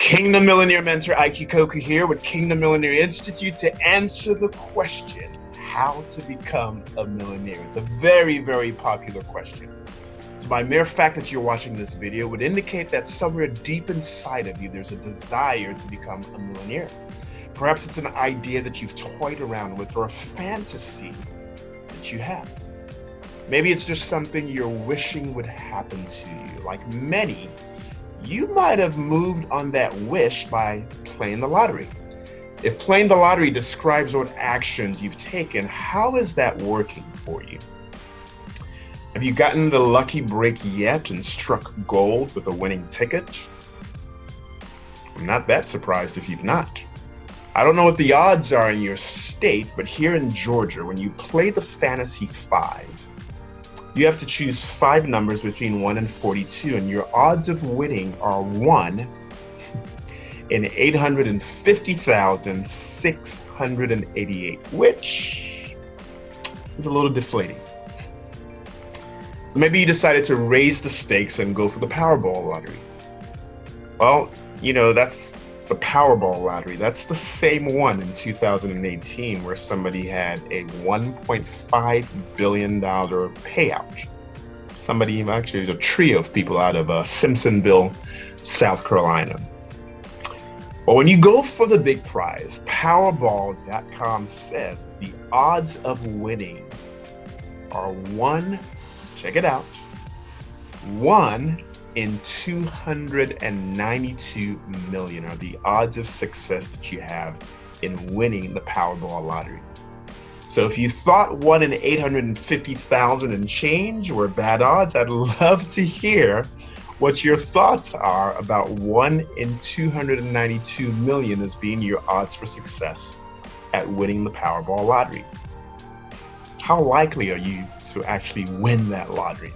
Kingdom Millionaire mentor Ike Ikokwu here with Kingdom Millionaire Institute to answer the question, how to become a millionaire. It's a very, very popular question. So by mere fact that you're watching this video would indicate that somewhere deep inside of you, there's a desire to become a millionaire. Perhaps it's an idea that you've toyed around with or a fantasy that you have. Maybe it's just something you're wishing would happen to you. Like many, you might have moved on that wish by playing the lottery. If playing the lottery describes what actions you've taken, how is that working for you? Have you gotten the lucky break yet and struck gold with a winning ticket? I'm not that surprised if you've not. I don't know what the odds are in your state, but here in Georgia, when you play the Fantasy 5, you have to choose 5 numbers between 1 and 42, and your odds of winning are 1 in 850,688, which is a little deflating. Maybe you decided to raise the stakes and go for the Powerball lottery. Well, you know, that's the Powerball lottery. That's the same one in 2018 where somebody had a $1.5 billion payout. Somebody, actually, there's a trio of people out of Simpsonville, South Carolina. Well, when you go for the big prize, Powerball.com says the odds of winning are 1, check it out, 1 in 292 million are the odds of success that you have in winning the Powerball lottery. So if you thought 1 in 850,000 and change were bad odds, I'd love to hear what your thoughts are about 1 in 292 million as being your odds for success at winning the Powerball lottery. How likely are you to actually win that lottery?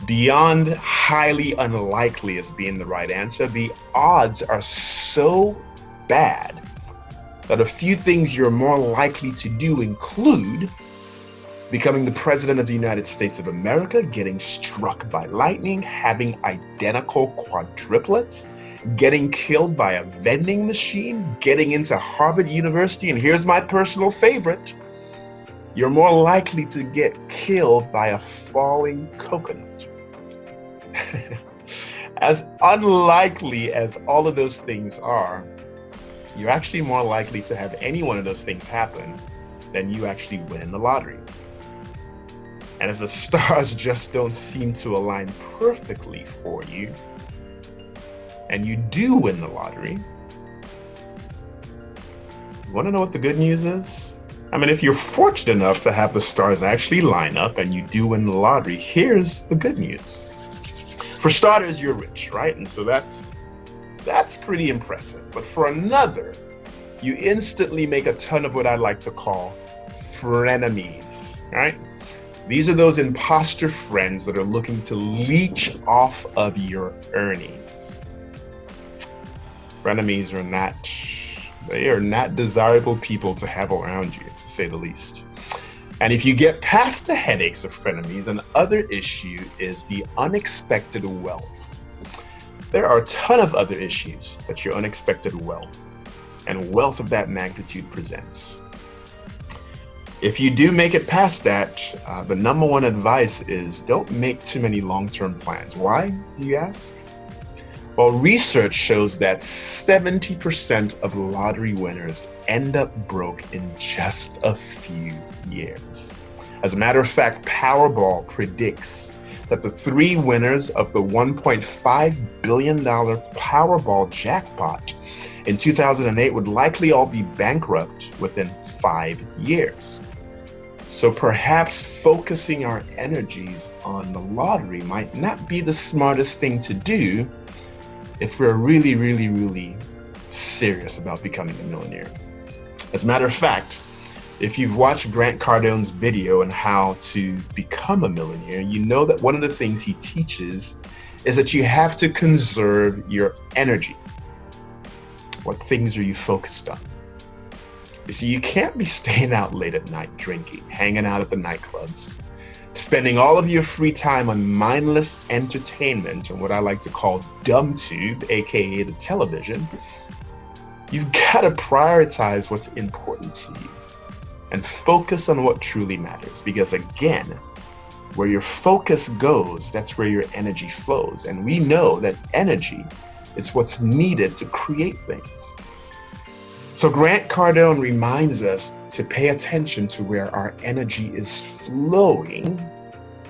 Beyond highly unlikely as being the right answer, the odds are so bad that a few things you're more likely to do include becoming the President of the United States of America, getting struck by lightning, having identical quadruplets, getting killed by a vending machine, getting into Harvard University, and here's my personal favorite, you're more likely to get killed by a falling coconut. As unlikely as all of those things are, you're actually more likely to have any one of those things happen than you actually win in the lottery. And if the stars just don't seem to align perfectly for you, and you do win the lottery, you want to know what the good news is? I mean, if you're fortunate enough to have the stars actually line up and you do win the lottery, here's the good news. For starters, you're rich, right? And so that's pretty impressive. But for another, you instantly make a ton of what I like to call frenemies, right? These are those imposter friends that are looking to leech off of your earnings. Frenemies are not desirable people to have around you, to say the least. And if you get past the headaches of frenemies, another issue is the unexpected wealth. There are a ton of other issues that your unexpected wealth and wealth of that magnitude presents. If you do make it past that, the number one advice is don't make too many long-term plans. Why, you ask? Well, research shows that 70% of lottery winners end up broke in just a few years. As a matter of fact, Powerball predicts that the 3 winners of the $1.5 billion Powerball jackpot in 2008 would likely all be bankrupt within 5 years. So perhaps focusing our energies on the lottery might not be the smartest thing to do if we're really, really, really serious about becoming a millionaire. As a matter of fact, if you've watched Grant Cardone's video on how to become a millionaire, you know that one of the things he teaches is that you have to conserve your energy. What things are you focused on? You see, you can't be staying out late at night drinking, hanging out at the nightclubs, spending all of your free time on mindless entertainment and what I like to call dumb tube, aka the television, you've got to prioritize what's important to you and focus on what truly matters. Because again, where your focus goes, that's where your energy flows. And we know that energy is what's needed to create things. So Grant Cardone reminds us to pay attention to where our energy is flowing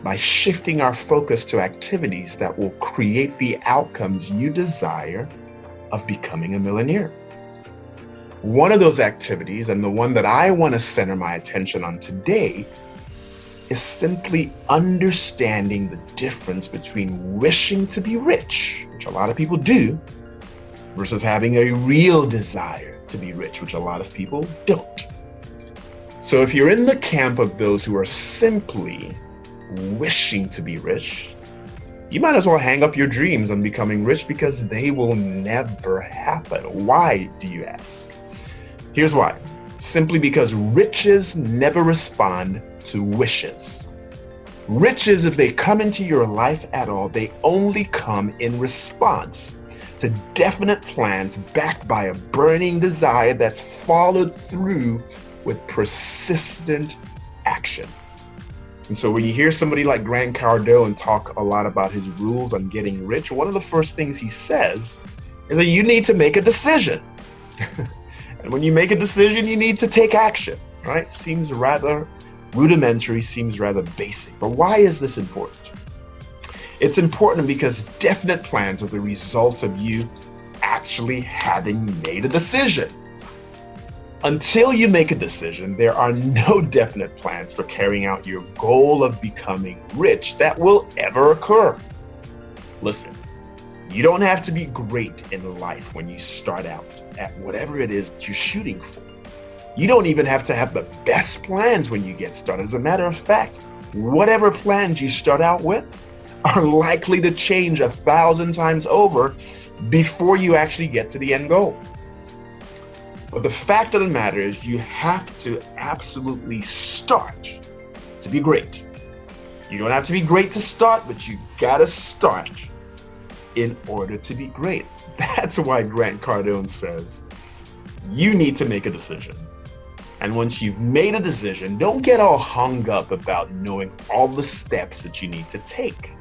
by shifting our focus to activities that will create the outcomes you desire of becoming a millionaire. One of those activities, and the one that I want to center my attention on today, is simply understanding the difference between wishing to be rich, which a lot of people do, versus having a real desire to be rich, which a lot of people don't. So if you're in the camp of those who are simply wishing to be rich, you might as well hang up your dreams on becoming rich, because they will never happen. Why, do you ask? Here's why. Simply because riches never respond to wishes. Riches, if they come into your life at all, they only come in response to definite plans backed by a burning desire that's followed through with persistent action. And so when you hear somebody like Grant Cardone talk a lot about his rules on getting rich, one of the first things he says is that you need to make a decision. And when you make a decision, you need to take action, right? Seems rather rudimentary, seems rather basic. But why is this important? It's important because definite plans are the result of you actually having made a decision. Until you make a decision, there are no definite plans for carrying out your goal of becoming rich that will ever occur. Listen, you don't have to be great in life when you start out at whatever it is that you're shooting for. You don't even have to have the best plans when you get started. As a matter of fact, whatever plans you start out with are likely to change 1,000 times over before you actually get to the end goal. But the fact of the matter is, you have to absolutely start to be great. You don't have to be great to start, but you gotta start in order to be great. That's why Grant Cardone says you need to make a decision. And once you've made a decision, don't get all hung up about knowing all the steps that you need to take.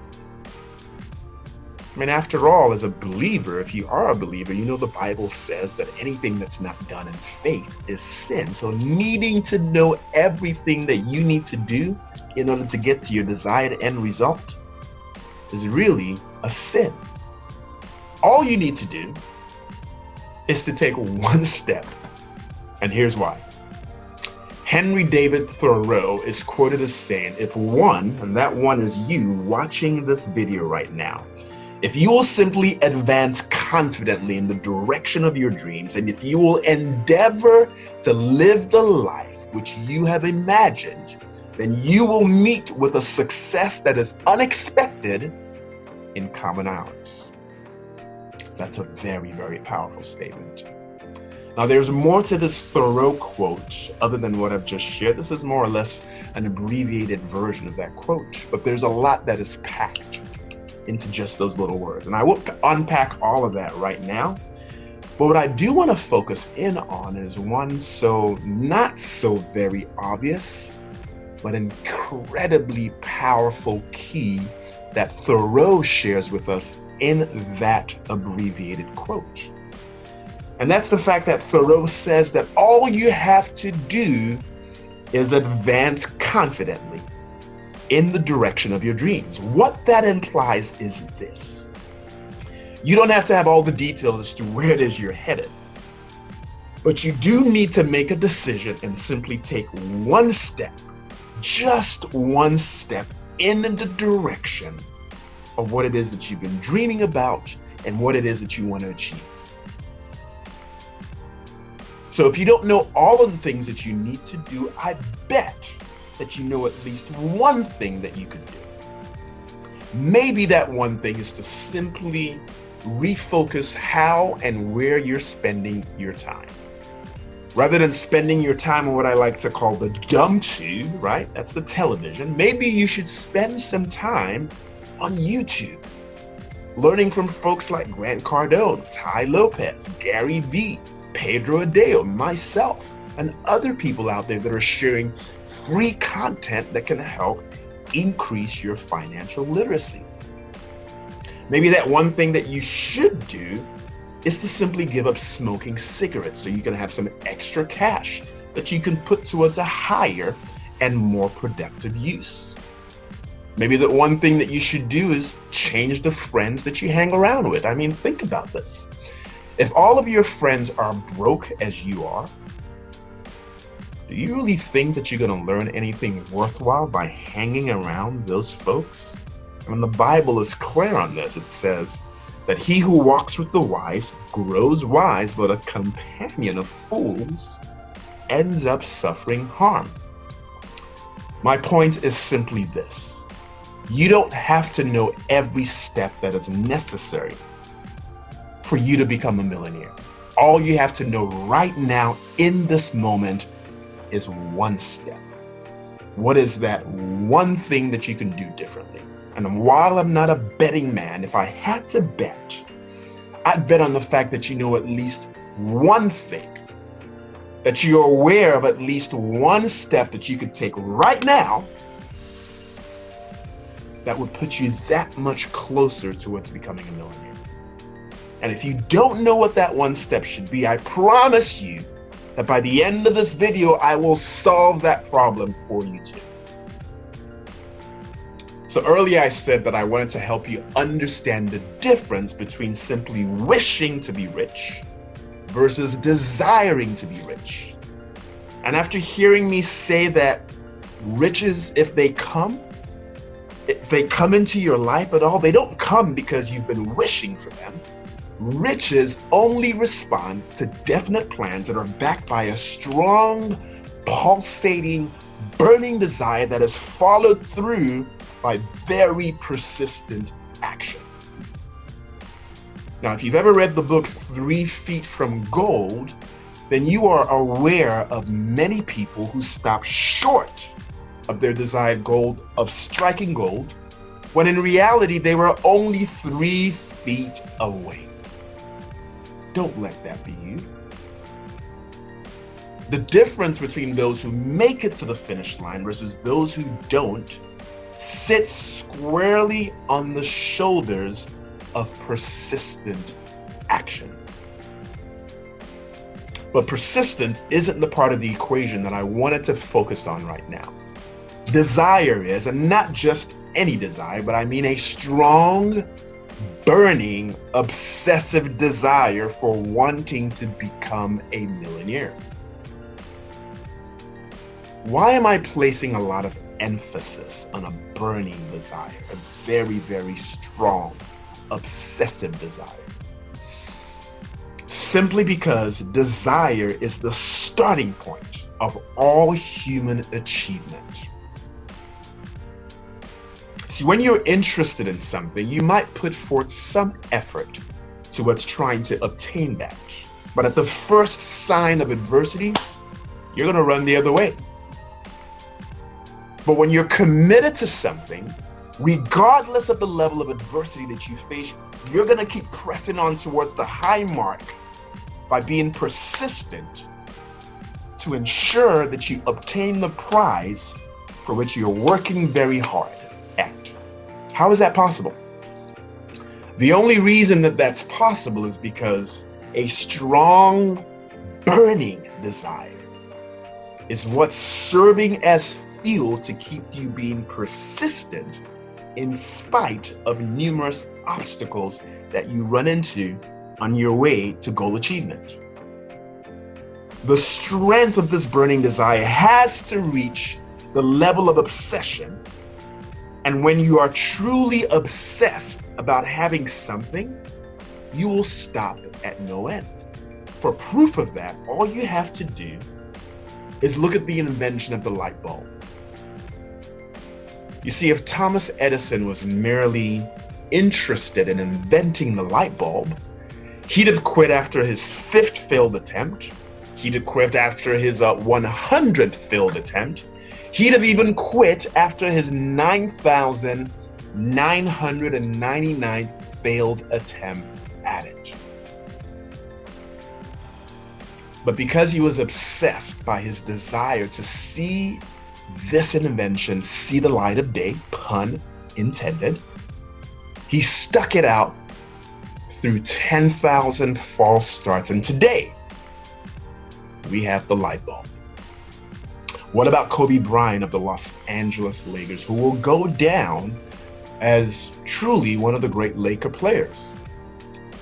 I mean, after all, as a believer, if you are a believer, you know the Bible says that anything that's not done in faith is sin. So needing to know everything that you need to do in order to get to your desired end result is really a sin. All you need to do is to take one step. And here's why. Henry David Thoreau is quoted as saying, if one, and that one is you watching this video right now, if you will simply advance confidently in the direction of your dreams, and if you will endeavor to live the life which you have imagined, then you will meet with a success that is unexpected in common hours. That's a very, very powerful statement. Now, there's more to this Thoreau quote other than what I've just shared. This is more or less an abbreviated version of that quote, but there's a lot that is packed into just those little words. And I won't unpack all of that right now, but what I do want to focus in on is one so not so very obvious, but incredibly powerful key that Thoreau shares with us in that abbreviated quote. And that's the fact that Thoreau says that all you have to do is advance confidently in the direction of your dreams. What that implies is this. You don't have to have all the details as to where it is you're headed, but you do need to make a decision and simply take one step, just one step in the direction of what it is that you've been dreaming about and what it is that you want to achieve. So if you don't know all of the things that you need to do, I bet that you know at least one thing that you could do. Maybe that one thing is to simply refocus how and where you're spending your time. Rather than spending your time on what I like to call the dumb tube, right? That's the television. Maybe you should spend some time on YouTube, learning from folks like Grant Cardone, Ty Lopez, Gary Vee, Pedro Adeo, myself, and other people out there that are sharing free content that can help increase your financial literacy. Maybe that one thing that you should do is to simply give up smoking cigarettes so you can have some extra cash that you can put towards a higher and more productive use. Maybe the one thing that you should do is change the friends that you hang around with. I mean, think about this. If all of your friends are broke as you are, do you really think that you're going to learn anything worthwhile by hanging around those folks? I mean, the Bible is clear on this. It says that he who walks with the wise grows wise, but a companion of fools ends up suffering harm. My point is simply this. You don't have to know every step that is necessary for you to become a millionaire. All you have to know right now in this moment is one step. What is that one thing that you can do differently? And while I'm not a betting man, if I had to bet, I'd bet on the fact that you know at least one thing, that you're aware of at least one step that you could take right now that would put you that much closer towards becoming a millionaire. And if you don't know what that one step should be, I promise you that by the end of this video, I will solve that problem for you too. So earlier I said that I wanted to help you understand the difference between simply wishing to be rich versus desiring to be rich. And after hearing me say that riches, if they come into your life at all, they don't come because you've been wishing for them. Riches only respond to definite plans that are backed by a strong, pulsating, burning desire that is followed through by very persistent action. Now, if you've ever read the book 3 Feet from Gold, then you are aware of many people who stop short of their desired goal of striking gold, when in reality they were only 3 feet away. Don't let that be you. The difference between those who make it to the finish line versus those who don't sits squarely on the shoulders of persistent action. But persistence isn't the part of the equation that I wanted to focus on right now. Desire is, and not just any desire, but I mean a strong, burning, obsessive desire for wanting to become a millionaire. Why am I placing a lot of emphasis on a burning desire, a very, very strong, obsessive desire? Simply because desire is the starting point of all human achievement. See, when you're interested in something, you might put forth some effort towards trying to obtain that. But at the first sign of adversity, you're going to run the other way. But when you're committed to something, regardless of the level of adversity that you face, you're going to keep pressing on towards the high mark by being persistent to ensure that you obtain the prize for which you're working very hard at. How is that possible? The only reason that that's possible is because a strong, burning desire is what's serving as fuel to keep you being persistent in spite of numerous obstacles that you run into on your way to goal achievement. The strength of this burning desire has to reach the level of obsession. And when you are truly obsessed about having something, you will stop at no end. For proof of that, all you have to do is look at the invention of the light bulb. You see, if Thomas Edison was merely interested in inventing the light bulb, he'd have quit after his 5th failed attempt, He'd have quit after his 100th failed attempt. He'd have even quit after his 9,999th failed attempt at it. But because he was obsessed by his desire to see this invention see the light of day, pun intended, he stuck it out through 10,000 false starts, and today we have the light bulb. What about Kobe Bryant of the Los Angeles Lakers, who will go down as truly one of the great Laker players?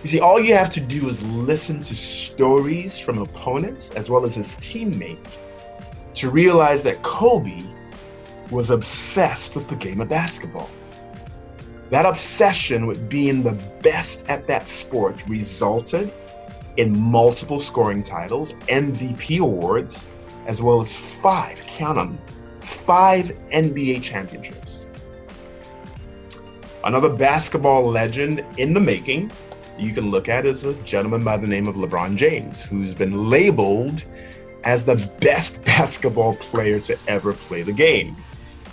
You see, all you have to do is listen to stories from opponents as well as his teammates to realize that Kobe was obsessed with the game of basketball. That obsession with being the best at that sport resulted in multiple scoring titles, MVP awards, as well as 5 NBA championships. Another basketball legend in the making you can look at is a gentleman by the name of LeBron James, who's been labeled as the best basketball player to ever play the game.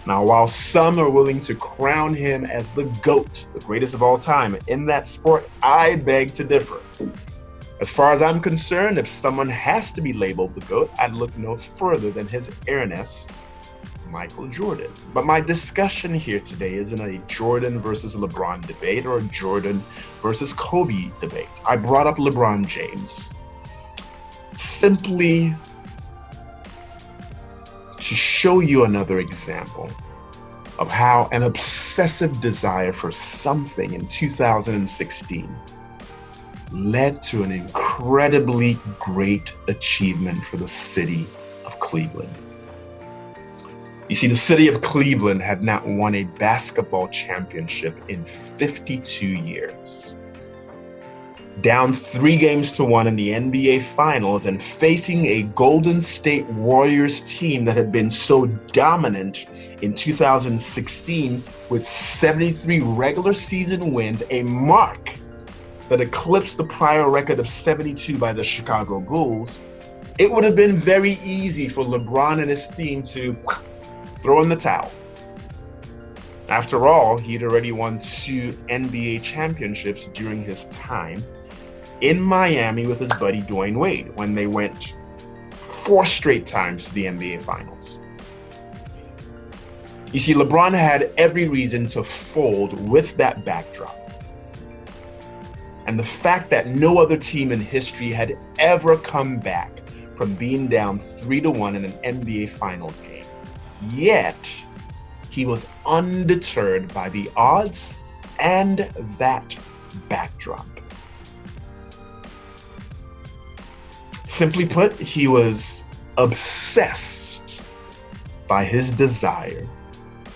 Now, while some are willing to crown him as the GOAT, the greatest of all time in that sport, I beg to differ. As far as I'm concerned, if someone has to be labeled the GOAT, I'd look no further than His Airness, Michael Jordan. But my discussion here today isn't a Jordan versus LeBron debate or a Jordan versus Kobe debate. I brought up LeBron James simply to show you another example of how an obsessive desire for something in 2016 led to an incredibly great achievement for the city of Cleveland. You see, the city of Cleveland had not won a basketball championship in 52 years. Down 3-1 in the NBA Finals and facing a Golden State Warriors team that had been so dominant in 2016 with 73 regular season wins, a mark that eclipsed the prior record of 72 by the Chicago Bulls, it would have been very easy for LeBron and his team to throw in the towel. After all, he'd already won 2 NBA championships during his time in Miami with his buddy Dwayne Wade when they went 4 straight times to the NBA Finals. You see, LeBron had every reason to fold with that backdrop. And the fact that no other team in history had ever come back from being down 3-1 in an NBA Finals game. Yet, he was undeterred by the odds and that backdrop. Simply put, he was obsessed by his desire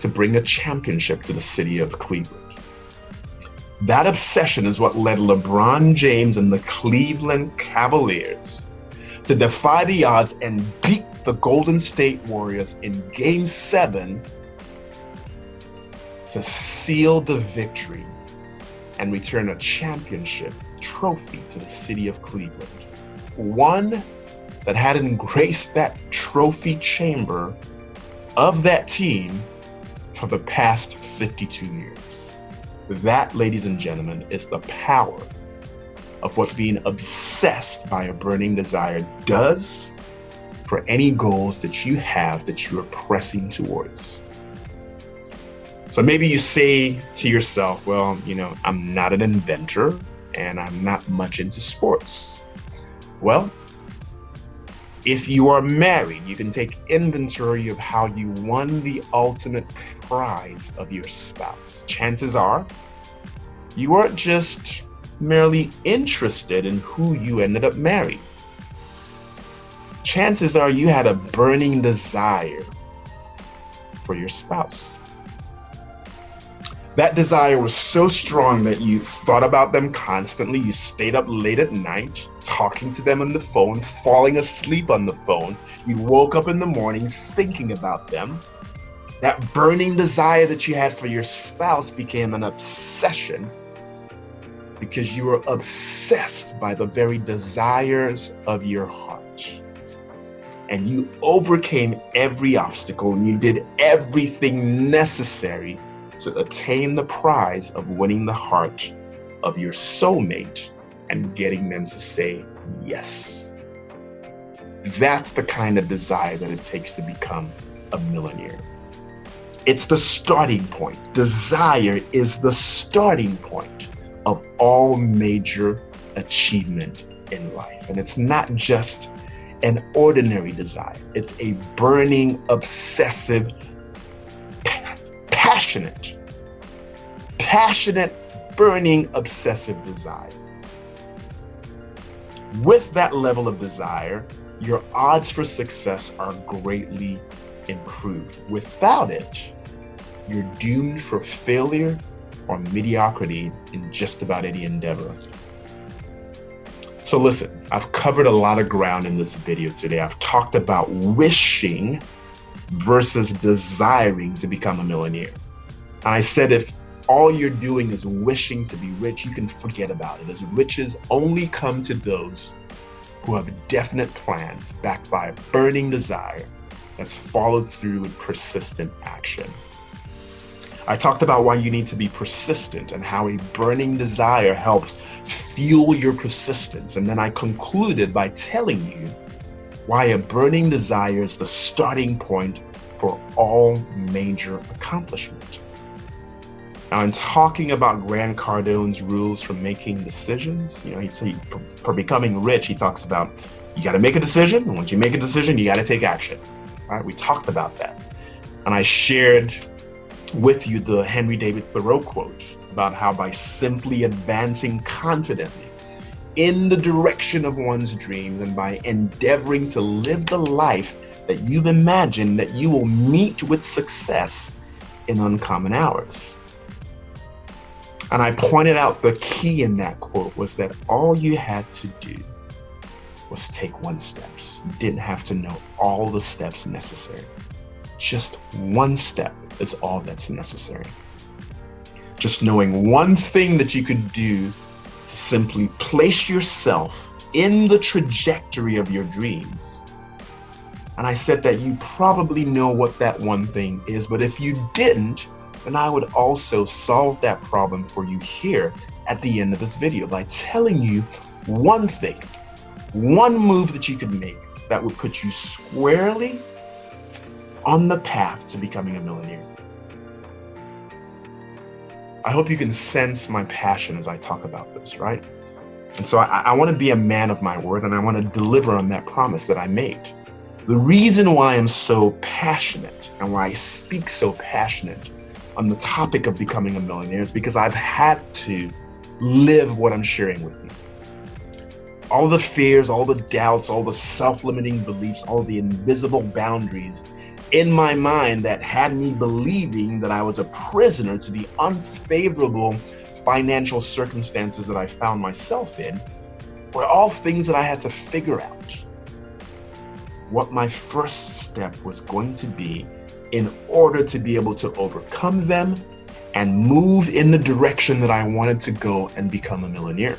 to bring a championship to the city of Cleveland. That obsession is what led LeBron James and the Cleveland Cavaliers to defy the odds and beat the Golden State Warriors in Game 7 to seal the victory and return a championship trophy to the city of Cleveland. One that had engraced that trophy chamber of that team for the past 52 years. That, ladies and gentlemen, is the power of what being obsessed by a burning desire does for any goals that you have that you are pressing towards. So maybe you say to yourself, well, I'm not an inventor and I'm not much into sports. Well, if you are married, you can take inventory of how you won the ultimate prize of your spouse. Chances are you weren't just merely interested in who you ended up marrying. Chances are you had a burning desire for your spouse. That desire was so strong that you thought about them constantly. You stayed up late at night, talking to them on the phone, falling asleep on the phone. You woke up in the morning thinking about them. That burning desire that you had for your spouse became an obsession because you were obsessed by the very desires of your heart. and you overcame every obstacle and you did everything necessary to attain the prize of winning the heart of your soulmate and getting them to say yes. That's the kind of desire that it takes to become a millionaire. It's the starting point. Desire is the starting point of all major achievement in life. And it's not just an ordinary desire. It's a burning, obsessive, passionate, burning, obsessive desire. With that level of desire, your odds for success are greatly improved. Without it, you're doomed for failure or mediocrity in just about any endeavor. So listen, I've covered a lot of ground in this video today. I've talked about wishing versus desiring to become a millionaire. And I said if all you're doing is wishing to be rich, you can forget about it, as riches only come to those who have definite plans backed by a burning desire that's followed through with persistent action. I talked about why you need to be persistent and how a burning desire helps fuel your persistence. And then I concluded by telling you why a burning desire is the starting point for all major accomplishment. Now, in talking about Grant Cardone's rules for making decisions, for becoming rich, he talks about you got to make a decision. And once you make a decision, you got to take action. All right, we talked about that. And I shared with you the Henry David Thoreau quote about how by simply advancing confidently in the direction of one's dreams and by endeavoring to live the life that you've imagined, that you will meet with success in uncommon hours. And I pointed out the key in that quote was that all you had to do was take one step. You didn't have to know all the steps necessary. Just one step is all that's necessary. Just knowing one thing that you could do to simply place yourself in the trajectory of your dreams. And I said that you probably know what that one thing is, but if you didn't, then I would also solve that problem for you here at the end of this video by telling you one thing, one move that you could make that would put you squarely on the path to becoming a millionaire. I hope you can sense my passion as I talk about this, right? And so I want to be a man of my word, and I want to deliver on that promise that I made. The reason why I'm so passionate and why I speak so passionate on the topic of becoming a millionaire is because I've had to live what I'm sharing with you. All the fears, all the doubts, all the self-limiting beliefs, all the invisible boundaries in my mind that had me believing that I was a prisoner to the unfavorable financial circumstances that I found myself in were all things that I had to figure out what my first step was going to be in order to be able to overcome them and move in the direction that I wanted to go and become a millionaire.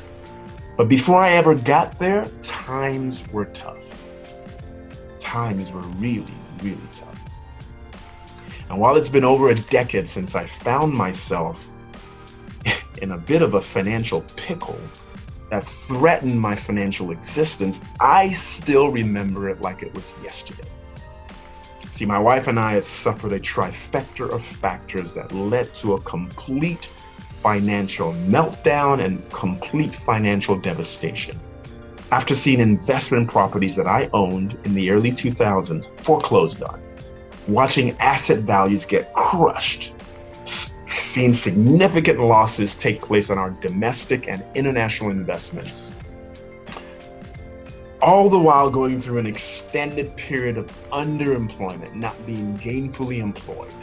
But before I ever got there, times were tough. Times were really, really tough. And while it's been over a decade since I found myself in a bit of a financial pickle that threatened my financial existence, I still remember it like it was yesterday. See, my wife and I had suffered a trifecta of factors that led to a complete financial meltdown and complete financial devastation. After seeing investment properties that I owned in the early 2000s foreclosed on, watching asset values get crushed, seeing significant losses take place on our domestic and international investments, all the while going through an extended period of underemployment, not being gainfully employed.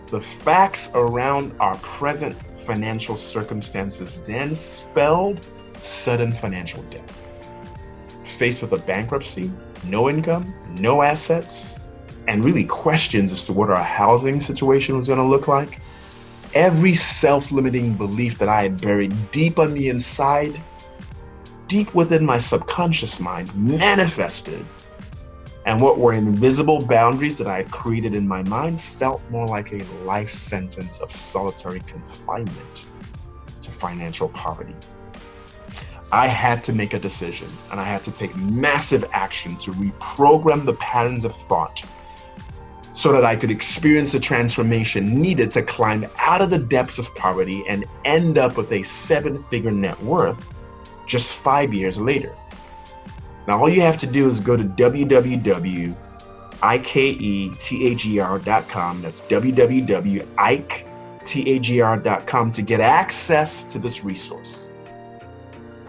The facts around our present financial circumstances then spelled sudden financial death. Faced with a bankruptcy, no income, no assets, and really questions as to what our housing situation was going to look like, every self-limiting belief that I had buried deep on the inside, deep within my subconscious mind, manifested And what were invisible boundaries that I had created in my mind felt more like a life sentence of solitary confinement to financial poverty. I had to make a decision, and I had to take massive action to reprogram the patterns of thought so that I could experience the transformation needed to climb out of the depths of poverty and end up with a 7-figure net worth just 5 years later. Now, all you have to do is go to www.ikekotagr.com. That's www.ikekotagr.com to get access to this resource.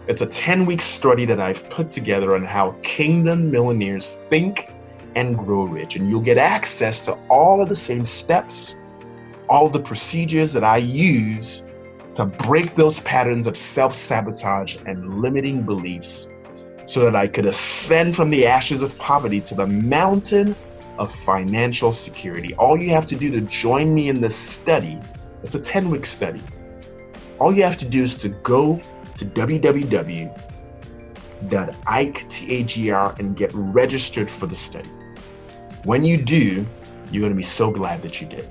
It's a 10-week study that I've put together on how kingdom millionaires think and grow rich. And you'll get access to all of the same steps, all of the procedures that I use to break those patterns of self-sabotage and limiting beliefs so that I could ascend from the ashes of poverty to the mountain of financial security. All you have to do to join me in this study, it's a 10-week study. All you have to do is to go to www.ikekotagr and get registered for the study. When you do, you're going to be so glad that you did.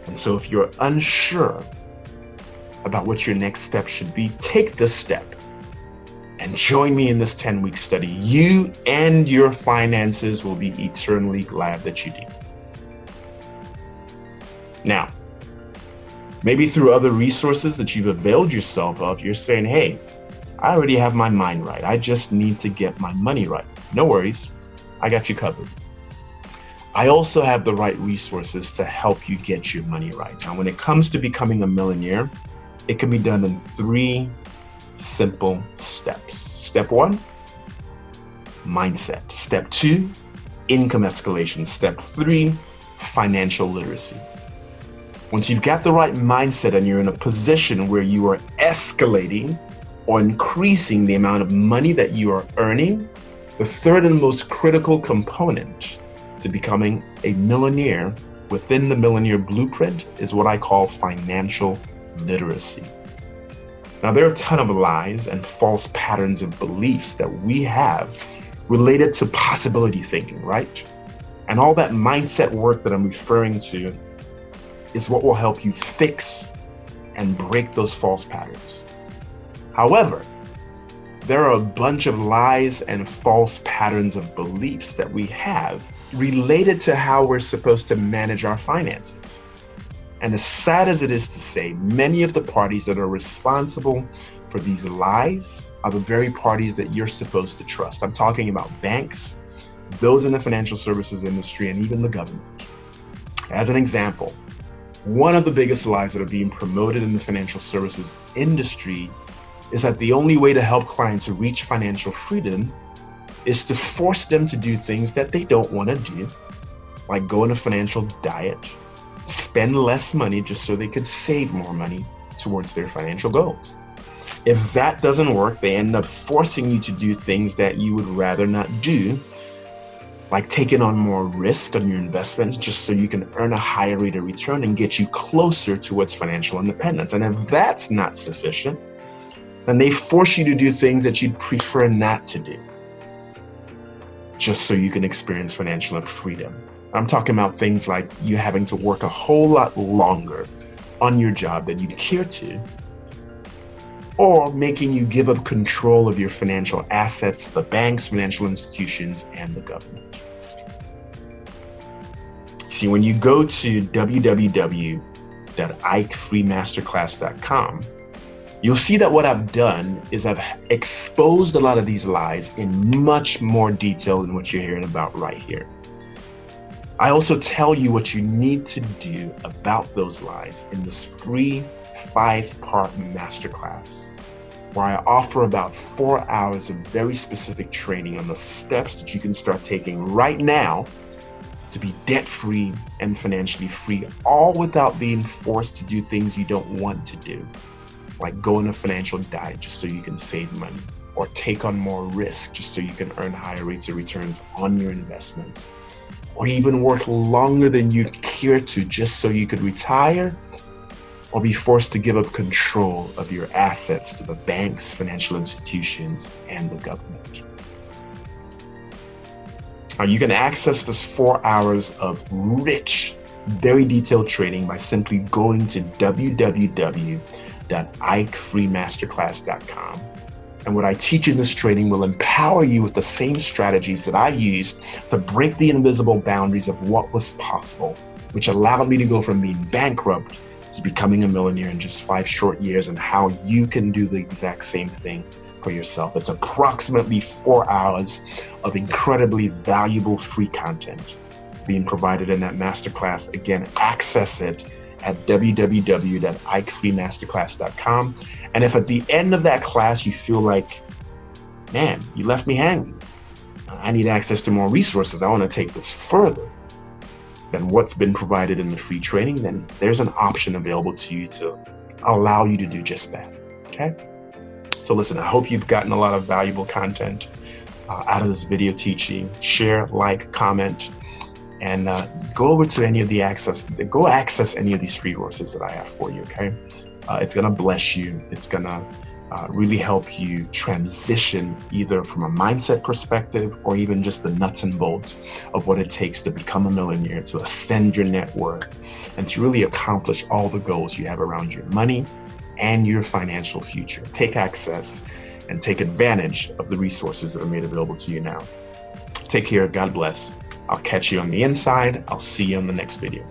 And so if you're unsure about what your next step should be, take this step and join me in this 10-week study. You and your finances will be eternally glad that you did. Now, maybe through other resources that you've availed yourself of, you're saying, hey, I already have my mind right. I just need to get my money right. No worries. I got you covered. I also have the right resources to help you get your money right. Now, when it comes to becoming a millionaire, it can be done in 3 simple steps. Step 1, mindset. Step 2, income escalation. Step 3, financial literacy. Once you've got the right mindset and you're in a position where you are escalating or increasing the amount of money that you are earning, the third and most critical component to becoming a millionaire within the Millionaire Blueprint is what I call financial literacy. Now, there are a ton of lies and false patterns of beliefs that we have related to possibility thinking, right? And all that mindset work that I'm referring to is what will help you fix and break those false patterns. However, there are a bunch of lies and false patterns of beliefs that we have related to how we're supposed to manage our finances. And as sad as it is to say, many of the parties that are responsible for these lies are the very parties that you're supposed to trust. I'm talking about banks, those in the financial services industry, and even the government. As an example, one of the biggest lies that are being promoted in the financial services industry is that the only way to help clients reach financial freedom is to force them to do things that they don't want to do, like go on a financial diet, spend less money just so they could save more money towards their financial goals. If that doesn't work, they end up forcing you to do things that you would rather not do, like taking on more risk on your investments just so you can earn a higher rate of return and get you closer towards financial independence. And if that's not sufficient, then they force you to do things that you'd prefer not to do, just so you can experience financial freedom. I'm talking about things like you having to work a whole lot longer on your job than you'd care to, or making you give up control of your financial assets to the banks, financial institutions, and the government. See, when you go to www.ikefreemasterclass.com, you'll see that what I've done is I've exposed a lot of these lies in much more detail than what you're hearing about right here. I also tell you what you need to do about those lies in this free 5-part masterclass, where I offer about 4 hours of very specific training on the steps that you can start taking right now to be debt-free and financially free, all without being forced to do things you don't want to do, like go on a financial diet just so you can save money, or take on more risk just so you can earn higher rates of returns on your investments, or even work longer than you'd care to just so you could retire, or be forced to give up control of your assets to the banks, financial institutions, and the government. You can access this 4 hours of rich, very detailed training by simply going to www.ikefreemasterclass.com. And what I teach in this training will empower you with the same strategies that I used to break the invisible boundaries of what was possible, which allowed me to go from being bankrupt to becoming a millionaire in just 5 short years, and how you can do the exact same thing for yourself. It's approximately 4 hours of incredibly valuable free content being provided in that masterclass. Again, access it at www.ikefreemasterclass.com. And if at the end of that class you feel like, man, you left me hanging, I need access to more resources, I want to take this further than what's been provided in the free training, then there's an option available to you to allow you to do just that. Okay? So listen, I hope you've gotten a lot of valuable content out of this video teaching. Share, like, comment, and go over to any of the access any of these free resources that I have for you. Okay? It's gonna bless you. It's gonna really help you transition either from a mindset perspective or even just the nuts and bolts of what it takes to become a millionaire, to ascend your net worth, and to really accomplish all the goals you have around your money and your financial future. Take access and take advantage of the resources that are made available to you now. Take care. God bless. I'll catch you on the inside. I'll see you on the next video.